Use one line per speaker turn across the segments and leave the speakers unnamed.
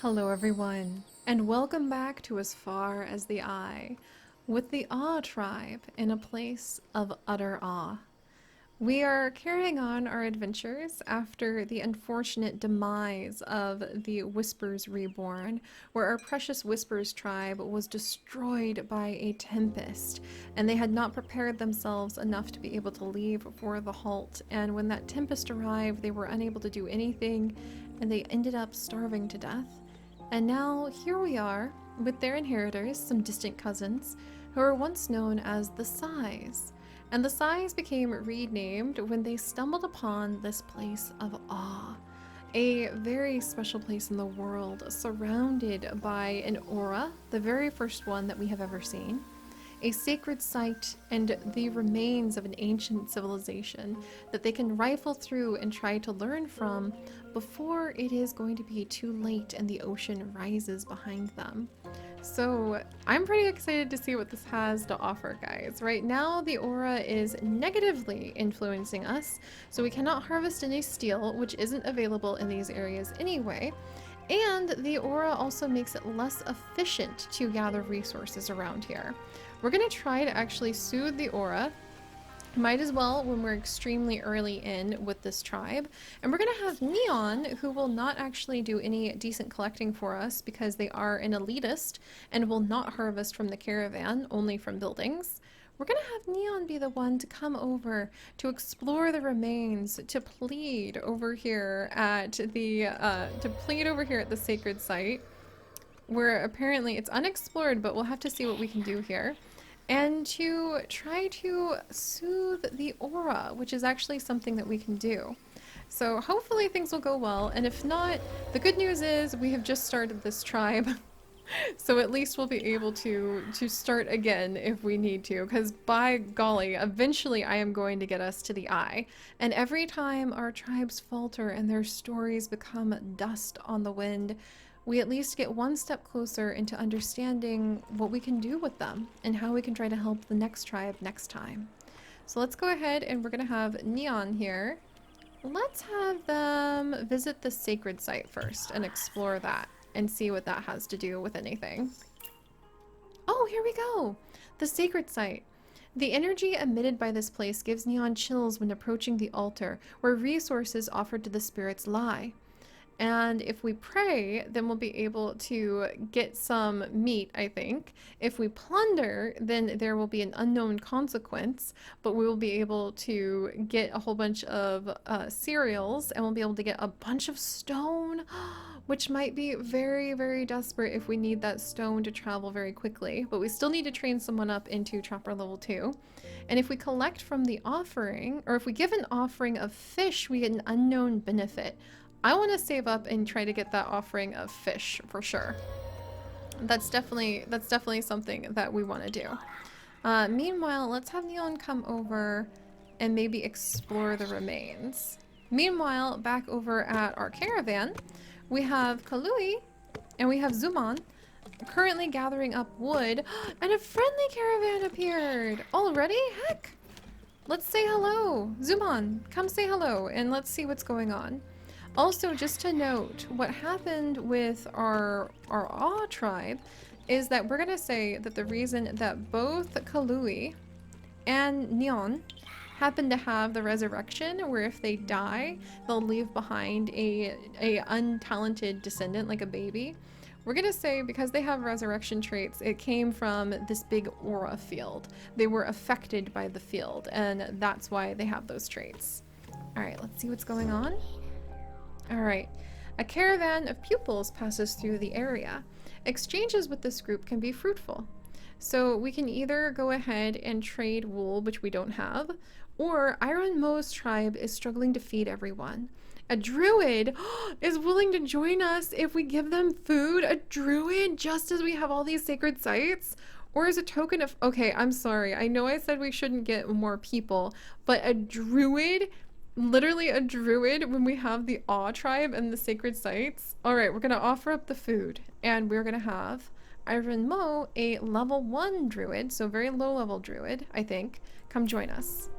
Hello everyone, and welcome back to As Far as the Eye, with the Awe tribe in a place of utter awe. We are carrying on our adventures after the unfortunate demise of the Whispers Reborn, where our precious Whispers tribe was destroyed by a tempest, and they had not prepared themselves enough to be able to leave for the halt. And when that tempest arrived, they were unable to do anything, and they ended up starving to death. And now here we are with their inheritors, some distant cousins, who were once known as the Sighs. And the Sighs became renamed when they stumbled upon this place of awe. A very special place in the world, surrounded by an aura, the very first one that we have ever seen, a sacred site, and the remains of an ancient civilization that they can rifle through and try to learn from before it is going to be too late and the ocean rises behind them. So I'm pretty excited to see what this has to offer, guys. Right now, the aura is negatively influencing us, so we cannot harvest any steel, which isn't available in these areas anyway. And the aura also makes it less efficient to gather resources around here. We're going to try to actually soothe the aura. Might as well when we're extremely early in with this tribe. And we're going to have Neon, who will not actually do any decent collecting for us because they are an elitist and will not harvest from the caravan, only from buildings. We're going to have Neon be the one to come over to explore the remains, to plead over here at the sacred site, where apparently it's unexplored, but we'll have to see what we can do here. And to try to soothe the aura, which is actually something that we can do. So hopefully things will go well, and if not, the good news is we have just started this tribe. So at least we'll be able to start again if we need to, because by golly, eventually I am going to get us to the eye. And every time our tribes falter and their stories become dust on the wind, we at least get one step closer into understanding what we can do with them and how we can try to help the next tribe next time. So let's go ahead and we're going to have Neon here. Let's have them visit the sacred site first and explore that and see what that has to do with anything. Oh, here we go! The sacred site. The energy emitted by this place gives Neon chills when approaching the altar, where resources offered to the spirits lie. And if we pray, then we'll be able to get some meat, I think. If we plunder, then there will be an unknown consequence, but we will be able to get a whole bunch of cereals, and we'll be able to get a bunch of stone, which might be very, very desperate if we need that stone to travel very quickly. But we still need to train someone up into Chopper level 2. And if we collect from the offering, or if we give an offering of fish, we get an unknown benefit. I want to save up and try to get that offering of fish for sure. That's definitely something that we want to do. Meanwhile, let's have Neon come over and maybe explore the remains. Meanwhile, back over at our caravan, we have Kalui and we have Zuman currently gathering up wood, and a friendly caravan appeared already. Heck! Let's say hello. Zuman, come say hello and let's see what's going on. Also, just to note, what happened with our Awe tribe is that we're going to say that the reason that both Kalui and Neon happen to have the resurrection, where if they die, they'll leave behind a untalented descendant, like a baby. We're going to say because they have resurrection traits, it came from this big aura field. They were affected by the field, and that's why they have those traits. All right, let's see what's going on. Alright, a caravan of pupils passes through the area. Exchanges with this group can be fruitful. So we can either go ahead and trade wool, which we don't have, or Iron Mo's tribe is struggling to feed everyone. A druid is willing to join us if we give them food. A druid, just as we have all these sacred sites? Or as a token of... Okay, I'm sorry. I know I said we shouldn't get more people, but a druid... Literally a druid when we have the Awe tribe and the sacred sites. Alright, we're gonna offer up the food, and we're gonna have Iron Mo, a level 1 druid, so very low level druid, I think, come join us.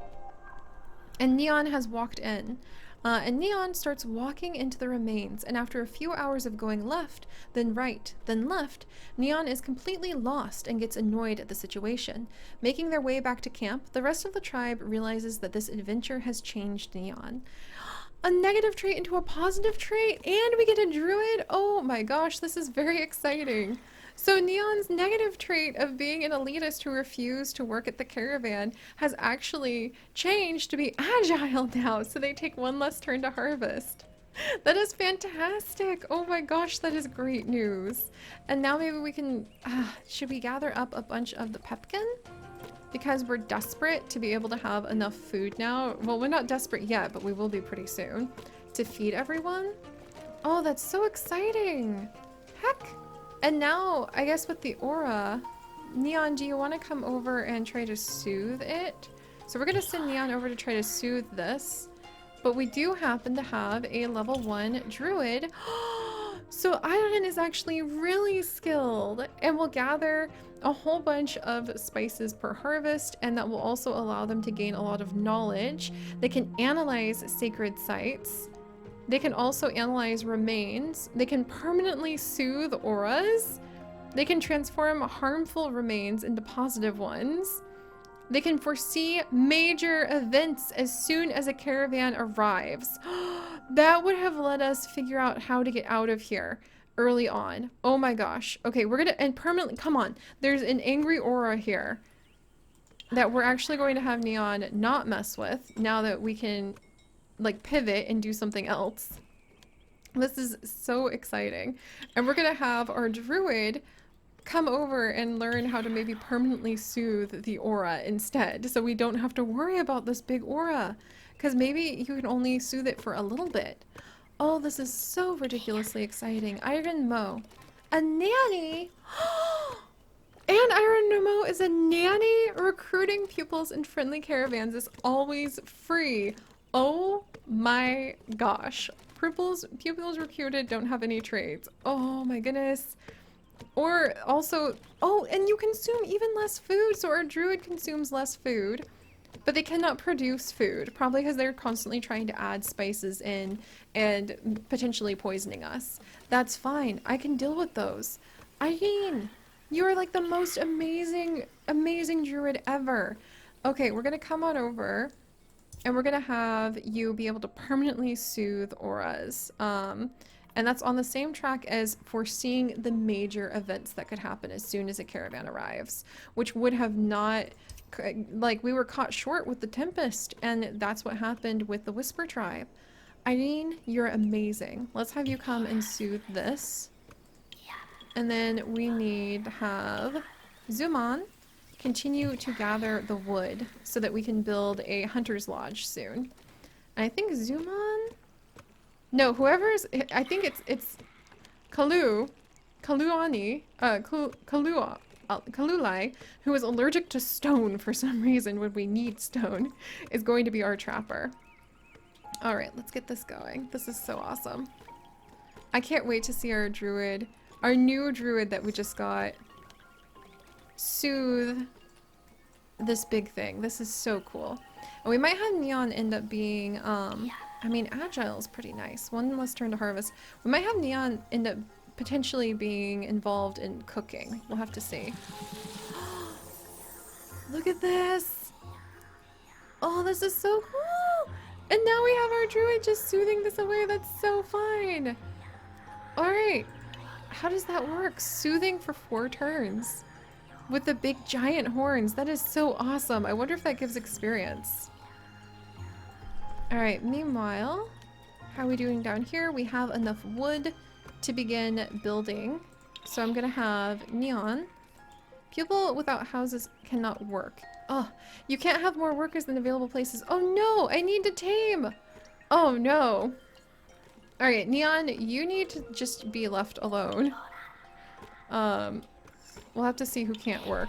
And Neon has walked in. And Neon starts walking into the remains, and after a few hours of going left, then right, then left, Neon is completely lost and gets annoyed at the situation. Making their way back to camp, the rest of the tribe realizes that this adventure has changed Neon. A negative trait into a positive trait, and we get a druid? Oh my gosh, this is very exciting. So Neon's negative trait of being an elitist who refused to work at the caravan has actually changed to be agile now, so they take one less turn to harvest. That is fantastic. Oh my gosh, that is great news. And now maybe we can, should we gather up a bunch of the pepkin? Because we're desperate to be able to have enough food now. Well, we're not desperate yet, but we will be pretty soon. To feed everyone? Oh, that's so exciting. Heck. And now, I guess with the aura, Neon, do you want to come over and try to soothe it? So we're going to send Neon over to try to soothe this. But we do happen to have a level 1 druid. So Iron is actually really skilled and will gather a whole bunch of spices per harvest, and that will also allow them to gain a lot of knowledge. They can analyze sacred sites. They can also analyze remains. They can permanently soothe auras. They can transform harmful remains into positive ones. They can foresee major events as soon as a caravan arrives. That would have let us figure out how to get out of here early on. Oh my gosh. Okay, we're gonna, and permanently, come on. There's an angry aura here that we're actually going to have Neon not mess with now that we can like pivot and do something else. This is so exciting. And we're gonna have our druid come over and learn how to maybe permanently soothe the aura instead, so we don't have to worry about this big aura, because maybe you can only soothe it for a little bit. Oh, this is so ridiculously exciting. Iron Mo, a nanny. And Iron Mo is a nanny. Recruiting pupils in friendly caravans is always free. Oh my gosh. Pupils recruited don't have any trades. Oh my goodness. Or also, oh, and you consume even less food, so our druid consumes less food, but they cannot produce food, probably because they're constantly trying to add spices in and potentially poisoning us. That's fine. I can deal with those. Irene, you are like the most amazing, amazing druid ever. Okay, we're gonna come on over and we're gonna have you be able to permanently soothe auras. And that's on the same track as foreseeing the major events that could happen as soon as a caravan arrives, which would have not, like, we were caught short with the Tempest, and that's what happened with the Whisper Tribe. Irene, you're amazing. Let's have you come and soothe this. And then we need to have Zuman continue to gather the wood so that we can build a hunter's lodge soon. And I think Zuman... No, whoever's, I think it's Kalulai, who is allergic to stone for some reason when we need stone, is going to be our trapper. All right, let's get this going. This is so awesome. I can't wait to see our druid, our new druid that we just got, soothe this big thing. This is so cool. And we might have Neon end up being, I mean, Agile is pretty nice. One less turn to harvest. We might have Neon end up potentially being involved in cooking. We'll have to see. Look at this! Oh, this is so cool! And now we have our druid just soothing this away. That's so fun! Alright. How does that work? Soothing for 4 turns. With the big giant horns. That is so awesome. I wonder if that gives experience. Alright, meanwhile, how are we doing down here? We have enough wood to begin building. So I'm gonna have Neon. Pupil without houses cannot work. Oh, you can't have more workers than available places. Oh no, I need to tame! Oh no. Alright, Neon, you need to just be left alone. We'll have to see who can't work.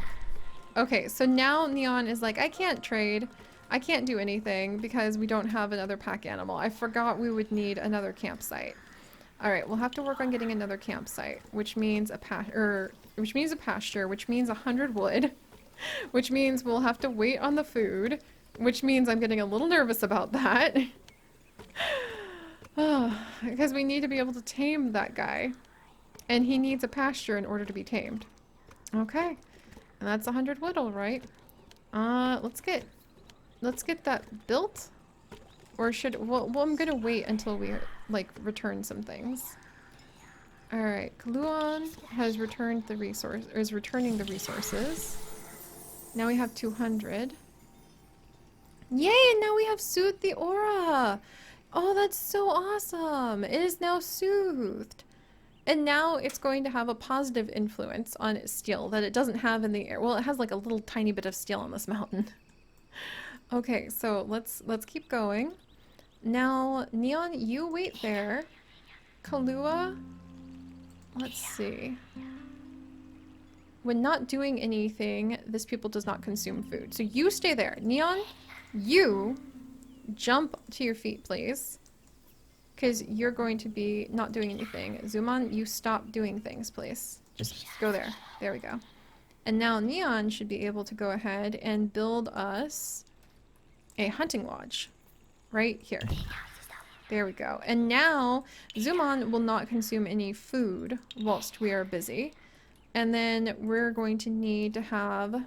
Okay, so now Neon is like, I can't trade. I can't do anything because we don't have another pack animal. I forgot we would need another campsite. All right, we'll have to work on getting another campsite, which means a pasture, which means 100 wood, which means we'll have to wait on the food, which means I'm getting a little nervous about that. Because we need to be able to tame that guy. And he needs a pasture in order to be tamed. Okay. And that's 100 wood, all right. Let's get that built. Or should, well, I'm gonna wait until we, like, return some things. Alright, Kaluan has returned the resource, or is returning the resources. Now we have 200. Yay, and now we have Soothe the Aura! Oh, that's so awesome! It is now soothed. And now it's going to have a positive influence on its steel that it doesn't have in the air. Well, it has like a little tiny bit of steel on this mountain. Okay, so let's keep going. Now, Neon, you wait there. Kalua, let's see. When not doing anything, this pupil does not consume food. So you stay there. Neon, you jump to your feet, please. Because you're going to be not doing anything. Zuman, you stop doing things, please. Just go there. There we go. And now Neon should be able to go ahead and build us a hunting lodge. Right here. There we go. And now Zuman will not consume any food whilst we are busy. And then we're going to need to have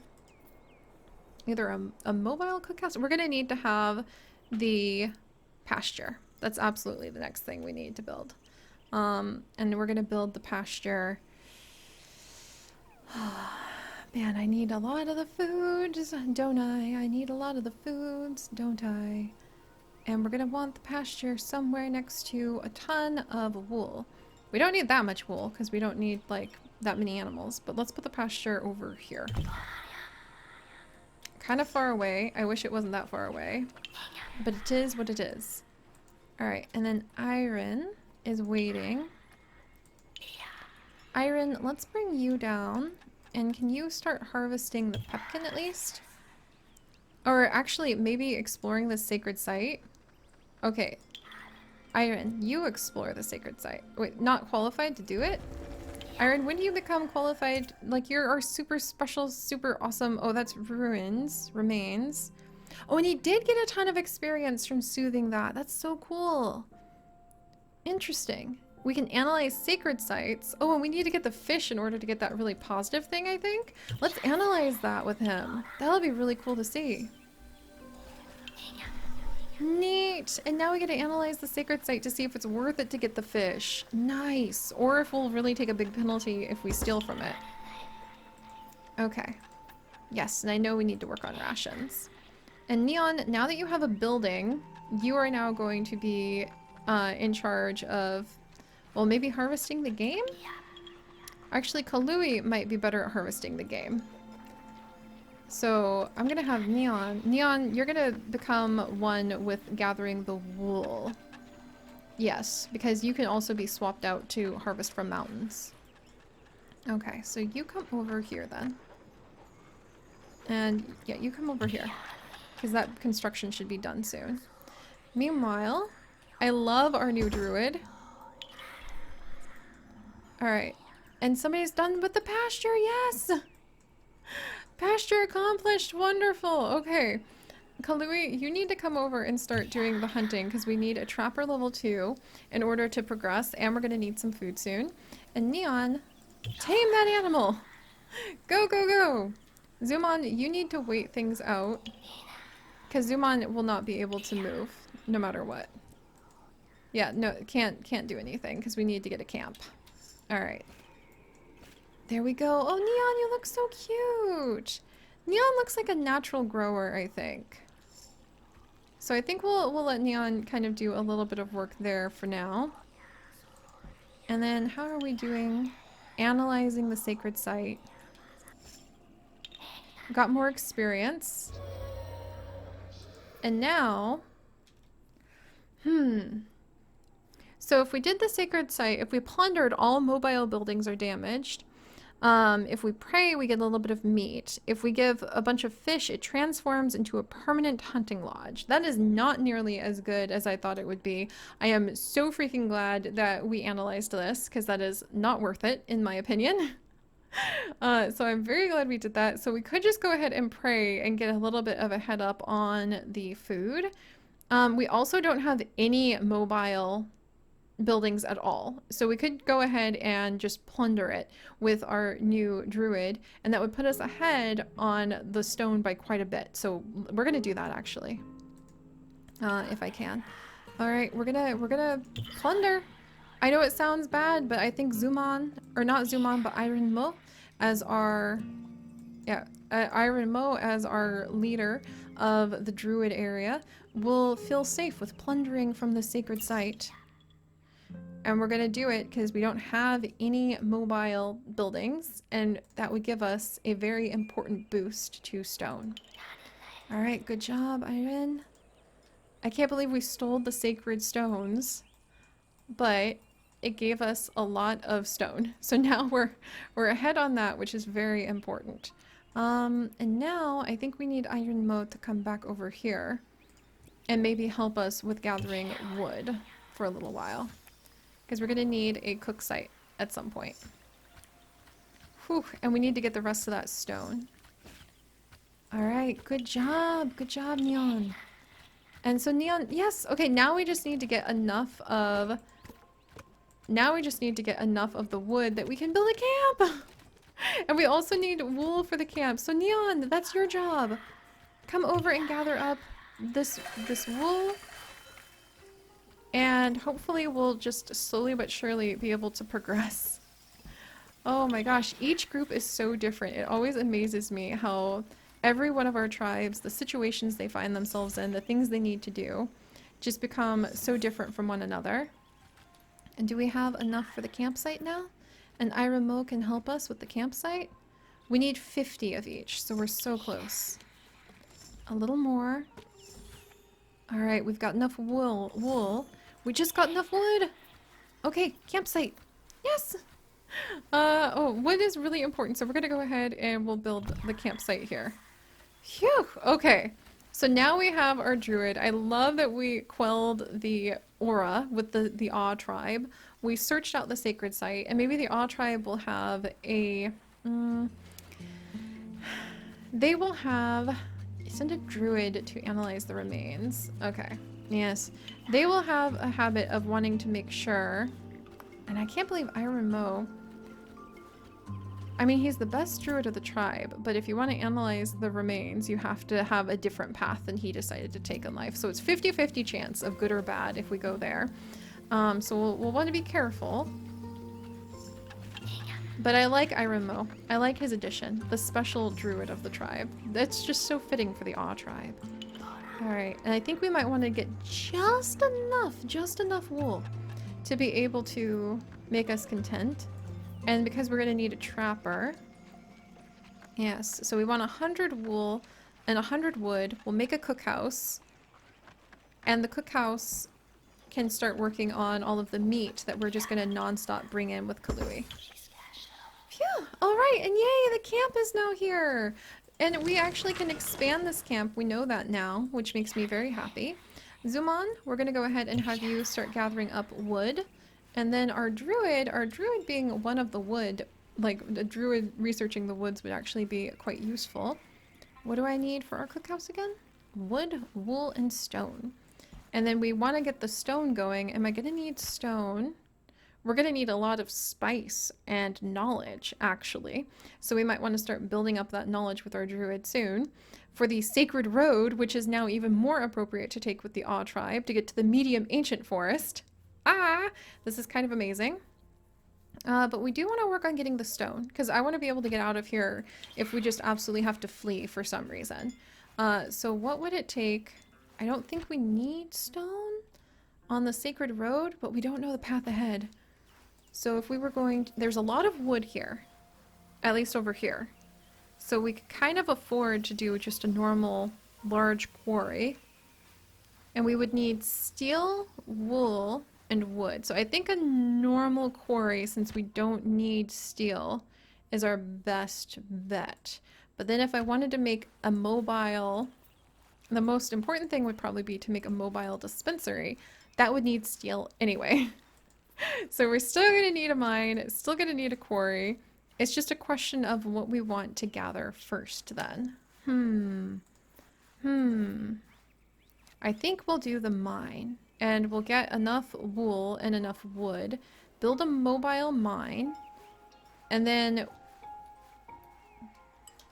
either a mobile cookhouse. We're going to need to have the pasture. That's absolutely the next thing we need to build. And we're going to build the pasture. Man, I need a lot of the foods, don't I? I need a lot of the foods, don't I? And we're going to want the pasture somewhere next to a ton of wool. We don't need that much wool because we don't need, like, that many animals. But let's put the pasture over here. Kind of far away. I wish it wasn't that far away. But it is what it is. Alright, and then Iron is waiting. Iron, let's bring you down. And can you start harvesting the pumpkin at least? Or actually, maybe exploring the sacred site? Okay. Iron, you explore the sacred site. Wait, not qualified to do it? Iron, when do you become qualified? Like, you're our super special, super awesome... Oh, that's remains. Oh, and he did get a ton of experience from soothing that. That's so cool. Interesting. We can analyze sacred sites. Oh, and we need to get the fish in order to get that really positive thing, I think. Let's analyze that with him. That'll be really cool to see. Neat. And now we get to analyze the sacred site to see if it's worth it to get the fish. Nice. Or if we'll really take a big penalty if we steal from it. Okay. Yes, and I know we need to work on rations. And Neon, now that you have a building, you are now going to be in charge of, well, maybe harvesting the game? Actually, Kalui might be better at harvesting the game. So I'm gonna have Neon. Neon, you're gonna become one with gathering the wool. Yes, because you can also be swapped out to harvest from mountains. Okay, so you come over here then. And yeah, you come over here. Because that construction should be done soon. Meanwhile, I love our new druid. Alright. And somebody's done with the pasture, yes! Pasture accomplished, wonderful! Okay. Kalui, you need to come over and start doing the hunting because we need a trapper level 2 in order to progress, and we're going to need some food soon. And Neon, tame that animal! Go, go, go! Zuman, you need to wait things out because Zuman will not be able to move no matter what. Yeah, no, can't do anything because we need to get a camp. Alright. There we go. Oh, Neon, you look so cute! Neon looks like a natural grower, I think. So I think we'll let Neon kind of do a little bit of work there for now. And then how are we doing? Analyzing the sacred site. Got more experience. And now... So if we did the sacred site, if we plundered, all mobile buildings are damaged. If we pray, we get a little bit of meat. If we give a bunch of fish, it transforms into a permanent hunting lodge. That is not nearly as good as I thought it would be. I am so freaking glad that we analyzed this, because that is not worth it, in my opinion. So I'm very glad we did that. So we could just go ahead and pray and get a little bit of a head up on the food. We also don't have any mobile buildings at all. So we could go ahead and just plunder it with our new druid, and that would put us ahead on the stone by quite a bit. So we're gonna do that actually, if I can. All right, we're gonna plunder. I know it sounds bad, but I think Zuman, or not Zuman, but Iron Mo as our, yeah, Iron Mo as our leader of the druid area will feel safe with plundering from the sacred site. And we're going to do it because we don't have any mobile buildings, and that would give us a very important boost to stone. All right, good job, Iron. I can't believe we stole the sacred stones, but it gave us a lot of stone. So now we're ahead on that, which is very important. And now I think we need Iron Mo to come back over here and maybe help us with gathering wood for a little while. Because we're going to need a cook site at some point. Whew, and we need to get the rest of that stone. Alright, good job. Good job, Neon. And so Neon, yes, okay, now we just need to get enough of... Now we just need to get enough of the wood that we can build a camp! And we also need wool for the camp. So Neon, that's your job. Come over and gather up this wool. And hopefully we'll just slowly but surely be able to progress. Oh my gosh, each group is so different. It always amazes me how every one of our tribes, the situations they find themselves in, the things they need to do, just become so different from one another. And do we have enough for the campsite now? And Ira Mo can help us with the campsite? We need 50 of each, so we're so close. A little more. Alright, we've got enough wool. We just got enough wood! Okay, campsite! Yes! Oh, wood is really important, so we're gonna go ahead and we'll build the campsite here. Phew! Okay, so now we have our druid. I love that we quelled the aura with the Awe tribe. We searched out the sacred site, and maybe the Awe tribe will have a... they will have... Send a druid to analyze the remains. Okay. Yes. They will have a habit of wanting to make sure. And I can't believe Iron Mo. I mean, he's the best druid of the tribe, but if you want to analyze the remains, you have to have a different path than he decided to take in life. So it's 50-50 chance of good or bad if we go there. So we'll want to be careful. But I like Iron Mo. I like his addition, the special druid of the tribe. That's just so fitting for the Awe tribe. Alright, and I think we might want to get just enough wool to be able to make us content. And because we're going to need a trapper. Yes, so we want 100 wool and 100 wood. We'll make a cookhouse. And the cookhouse can start working on all of the meat that we're just going to non-stop bring in with Kalui. Phew! Alright, and yay, the camp is now here! And we actually can expand this camp, we know that now, which makes me very happy. Zuman, we're gonna go ahead and have you start gathering up wood. And then our druid being one of the wood, like the druid researching the woods would actually be quite useful. What do I need for our cookhouse again? Wood, wool, and stone. And then we want to get the stone going. Am I gonna need stone? We're going to need a lot of spice and knowledge, actually. So we might want to start building up that knowledge with our druid soon. For the sacred road, which is now even more appropriate to take with the Awe tribe to get to the medium ancient forest. This is kind of amazing. But we do want to work on getting the stone, because I want to be able to get out of here if we just absolutely have to flee for some reason. So what would it take? I don't think we need stone on the sacred road, but we don't know the path ahead. So if we were going to, there's a lot of wood here, at least over here. So we could kind of afford to do just a normal large quarry. And we would need steel, wool, and wood. So I think a normal quarry, since we don't need steel, is our best bet. But then if I wanted to make a mobile, the most important thing would probably be to make a mobile dispensary. That would need steel anyway. So we're still going to need a mine, still going to need a quarry. It's just a question of what we want to gather first then. I think we'll do the mine. and we'll get enough wool and enough wood, build a mobile mine, and then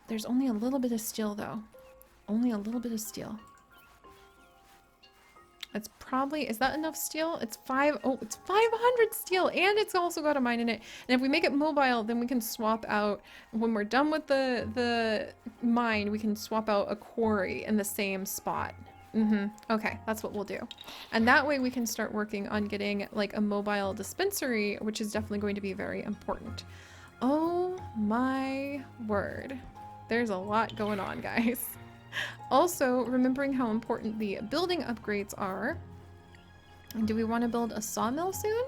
there's only a little bit of steel though. Only a little bit of steel. It's probably, is that enough steel? It's 500 steel, and it's also got a mine in it. And if we make it mobile, then we can swap out, when we're done with the mine, we can swap out a quarry in the same spot. Okay, that's what we'll do. And that way we can start working on getting like a mobile dispensary, which is definitely going to be very important. Oh my word. There's a lot going on, guys. Also, remembering how important the building upgrades are. Do we want to build a sawmill soon?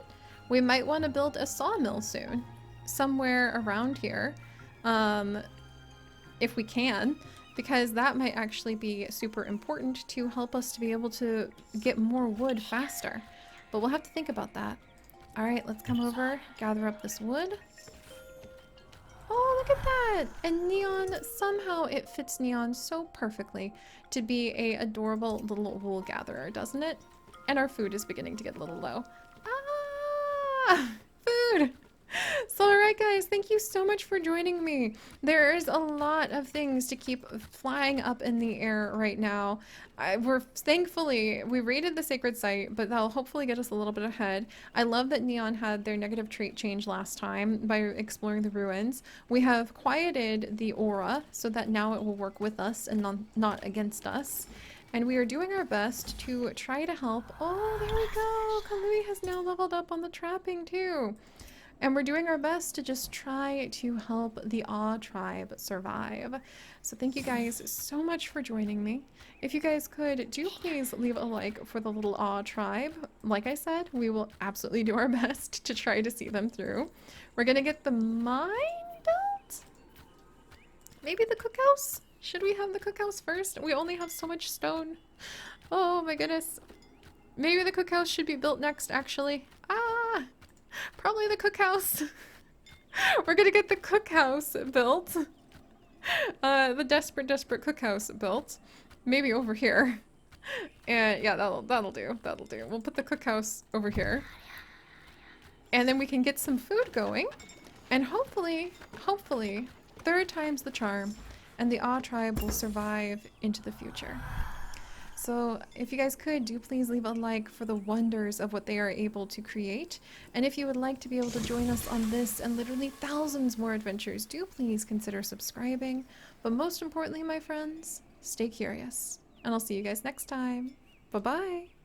We might want to build a sawmill soon. Somewhere around here. If we can. Because that might actually be super important to help us to be able to get more wood faster. But we'll have to think about that. Alright, let's come over, gather up this wood. Oh, look at that! And Neon, somehow it fits Neon so perfectly to be a adorable little wool gatherer, doesn't it? And our food is beginning to get a little low. Ah! Food! So alright guys, thank you so much for joining me. There's a lot of things to keep flying up in the air right now. Thankfully, we raided the sacred site, but that'll hopefully get us a little bit ahead. I love that Neon had their negative trait change last time by exploring the ruins. We have quieted the aura so that now it will work with us and not against us. And we are doing our best to try to help. Oh, there we go. Kalui has now leveled up on the trapping too. And we're doing our best to just try to help the Awe tribe survive. So thank you guys so much for joining me. If you guys could, do please leave a like for the little Awe tribe. Like I said, we will absolutely do our best to try to see them through. We're gonna get the mine built? Maybe the cookhouse? Should we have the cookhouse first? We only have so much stone. Oh my goodness. Maybe the cookhouse should be built next, actually. Ah! Probably the cookhouse. We're gonna get the cookhouse built. The desperate cookhouse built. Maybe over here. And yeah, that'll do. That'll do. We'll put the cookhouse over here. And then we can get some food going. And hopefully, third time's the charm. And the Awe tribe will survive into the future. So if you guys could, do please leave a like for the wonders of what they are able to create. And if you would like to be able to join us on this and literally thousands more adventures, do please consider subscribing. But most importantly, my friends, stay curious. And I'll see you guys next time. Bye-bye.